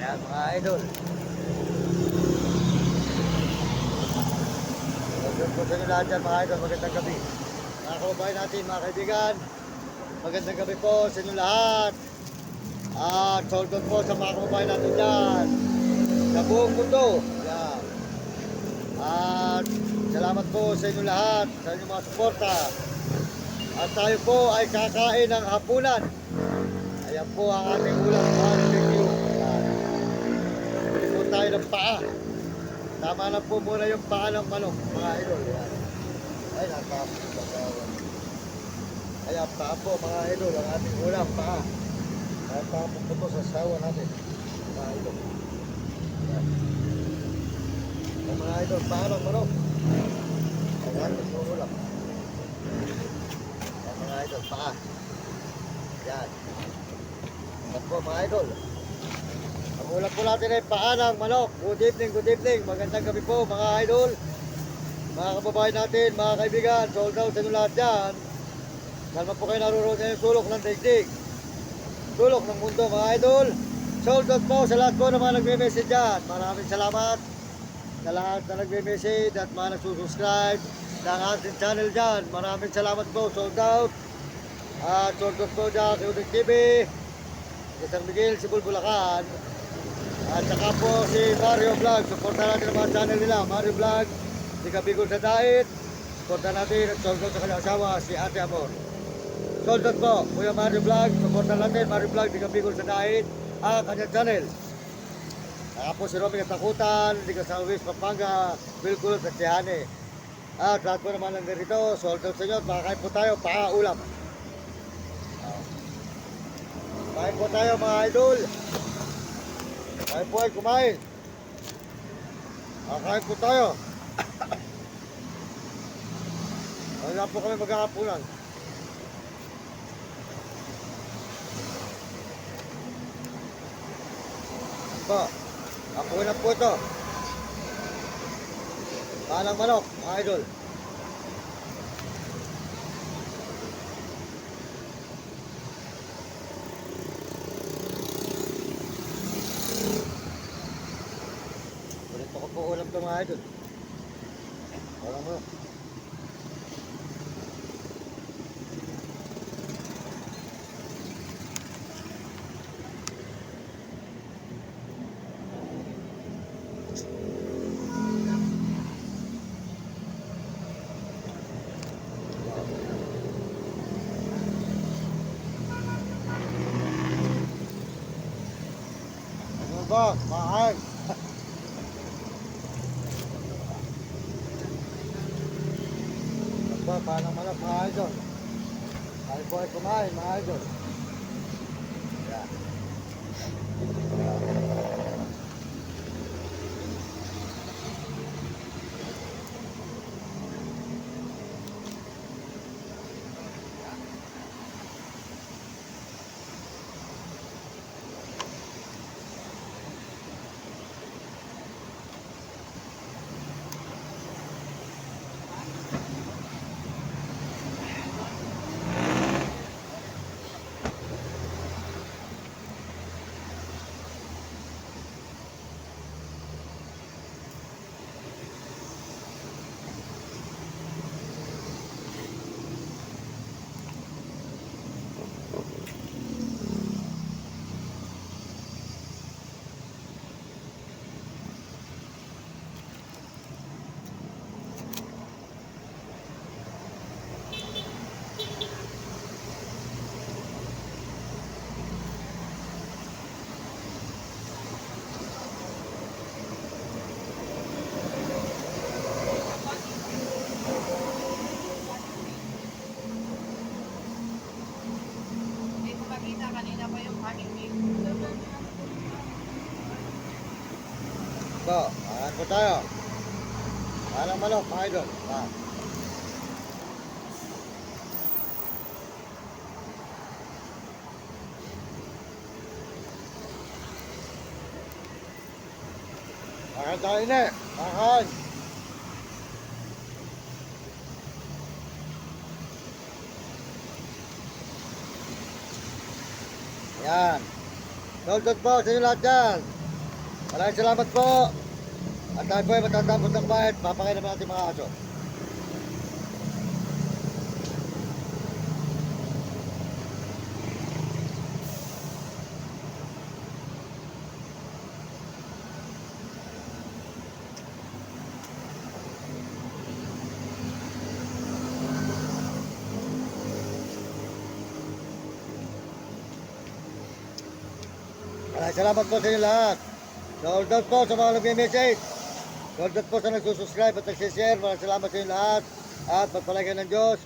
Ayan mga idol. Magandang po sa inyo lahat dyan mga idol. Magandang gabi. Mga kababayan natin, mga kaibigan. Magandang gabi po sa inyo lahat. At sold out po sa mga kababayan natin dyan. Sa buong mundo. Ayan. At salamat po sa inyo lahat. Sa inyong mga suporta. At tayo po ay kakain ng hapunan. Ayan po ang ating ulam barbecue. Ayan. Bili po tayo ng paa. Tama na po muna yung paa ng manok, mga idol. Ayan. Ay, nakapagpagawan. Ayan, paa po, mga idol. Ang ating ulam, paa. Ayan, paa po po sa sawa natin, mga idol. Ayan. Ayan, mga idol, paa ng manok. Ang ating ulam. Ayan, mga idol, paa. Ayan. Ayan po, mga idol. Ang ulam po natin ay paa ng manok. Good evening, good evening. Magandang gabi po, mga idol. Mga kababayan natin, mga kaibigan, sold out sa inyo lahat dyan. Salma po kayo naruroon sa sulok ng daigdig. Sulok ng mundo, mga idol. Sold out po sa lahat po na mga nagme-message dyan. Maraming salamat sa lahat na nagme-message at mga nagsusubscribe ng ating channel dyan. Maraming salamat po, sold out. At sold out po dyan kay Udig TV, kay San Miguel, Sibul, Bulacan. At saka po si Mario Vlog. Supportan natin ang mga channel nila. Mario Vlog, si Kabigol sa Dait. Supportan natin at sold out sa kanyang asawa, si Ate Amor. Sold out po, Kuya Mario Vlog. Supportan natin, Mario Vlog, si Kabigol sa Dait, ang kanyang channel. Saka po si Romy Katakutan, di ka sa Luis, Pampanga, Wilkulot at Sihane. At lahat po naman lang dito, sold out sa inyo. Makakain po tayo, paa ulam. Kain po tayo mga idol. Kain po ay kumain. Kain po tayo. Wala po kami maghahapunan. Po, ako na po ito. Panang manok, mga idol. Ulit ako po ulam ito mga idol. Walang manok. Ano ba? Mahal. Ano ba? Panang manok mga idol. Kain po ay kumain mga idol. Yan. Hindi ko makita kanina pa yung hanging meat. Po, kain po tayo. Panang manok mga idol. Kain tayo na. Kain. Yan. Sold out po sa inyo lahat dyan. Maraming salamat po. At tayo po ay matatapos ng kumain. Papakain naman natin mga aso. Maraming salamat po sa inyo lahat. Sold out po sa mga nag-message. Sold out po sa nagsusubscribe at nagsishare. Maraming salamat sa inyo lahat. At pagpalagay ng Diyos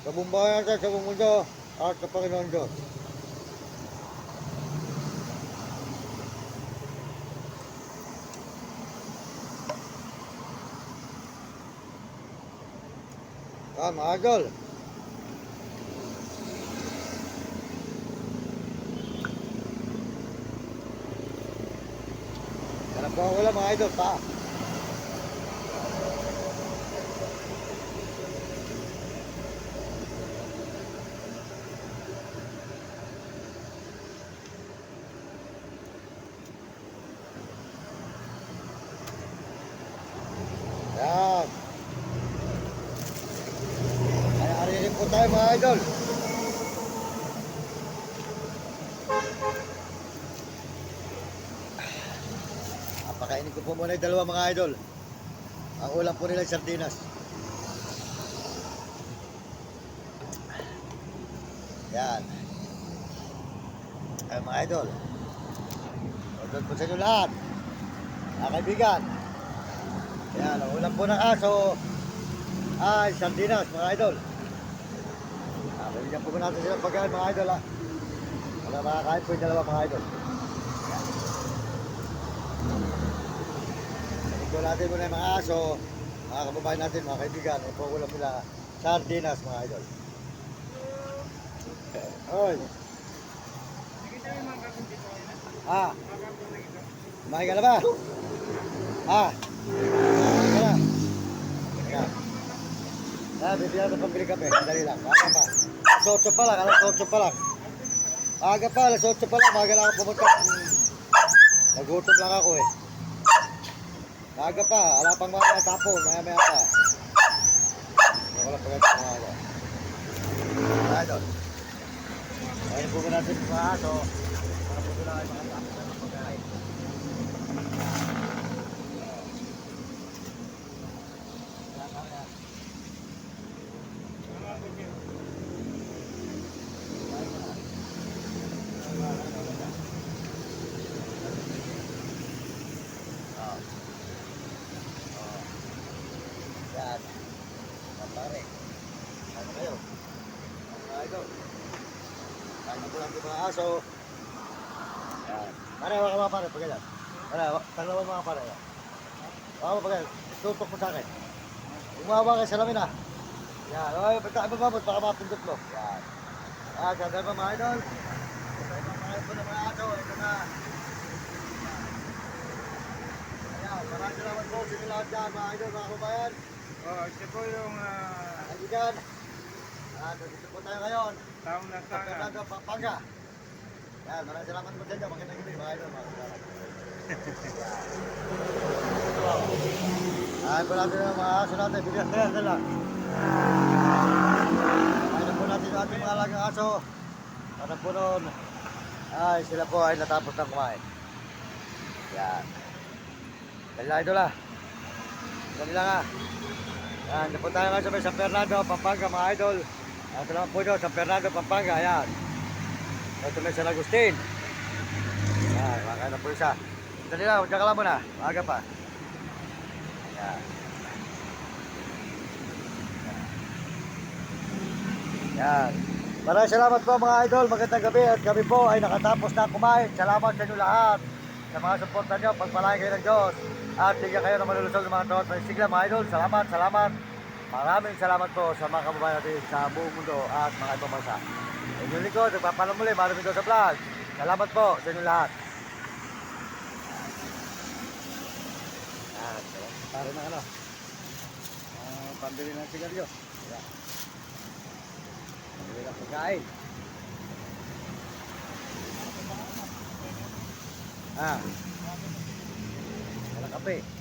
sa buong bayan natin, sa buong mundo at sa Panginoon Diyos. Mga idol. Hanap po ako lang mga idol pa. Yan. Ay, aririn po tayo mga idol. Pakainin ko po muna yung dalawa mga idol. Ang ulam po nila sardinas. Yan. Ay mga idol. Order po sa inyo lahat. Mga kaibigan. Yan. Ang ulam po ng aso ay sardinas mga idol. Bibigyan po natin sila pagkain mga idol ha. Para makakain po yung dalawa mga idol. Ito natin muna yung mga aso, mga kababayan natin, mga kaibigan. Ito ulam nila sardinas mga idol. Oy. Ah. Kumain ka na ba? Ah. Kumain ka na. Ayan. Bibigyan natin pambili kape. Dali lang. Maaga pa. Alas 8 pa lang. Alas 8 pa lang. Maaga pa. Alas 8 pa lang. Maaga lang ako pumunta. Nagutom lang ako eh. Maaga pa. Wala pang mga tapon. Maya-maya pa. Ako lang pagkakita mga aga. Ayan doon. Ayun po ka natin mga aso. Para po sila ay makatapos na ng pagkain. Yan. Pare. Ano kayo? Ano idol? Kaya po lang mga aso. Yan. Pare, wala ka mga pare. Pagkalan. Pare, tanglawan mga pare. Wala mo pagkalan. Tutok mo sa akin. Umawa kayo sa lamin ha. Yan. Ay, bababot. Baka mapindot mo. Yan. Ganda ba mga idol? Ganda po ng mga aso. Ito na. Ayan. Maraming salamat po sa inyo lahat dyan mga idol, mga kabayan. Ito po yung Kaibigan, dito po tayo ngayon taong sa nasana. Fernando, Pampanga. Yan, maraming salamat po sa inyo. Magandang gabi, mga idol. Ay po natin ang mga aso natin. Bigyan nila. Ayun po natin yung ating mga alagang aso. Ano po noon, ay sila po ay natapos ng kumain. Yan. Dali lang idol ah. Dali lang ah. Yan, dito po tayo ngayon sa may San Fernando, Pampanga mga idol. Ito naman po doon, San Fernando, Pampanga. Yan. Ito may San Agustin. Yan, makakain na po isa. Dali lang, huwag ka lang muna. Maaga pa. Yan. Yan. Maraming salamat po mga idol. Magandang gabi at kami po ay nakatapos na kumain. Salamat sa inyo lahat. Sa mga suporta nyo, pagpalain kayo ng Diyos. At bigyan kayo ng malulusog ng mga tawad ng sigla mga idol. Salamat, salamat. Maraming salamat po sa mga kababayan natin sa buong mundo at mga ibang bansa. Inyong likod, nagpapalam muli, maraming doon sa vlog. Salamat po sa inyo lahat. Yan, para na ano. Pambili ng sigarilyo. Yan. Pambili ng pagkain. Ah. Wala kape.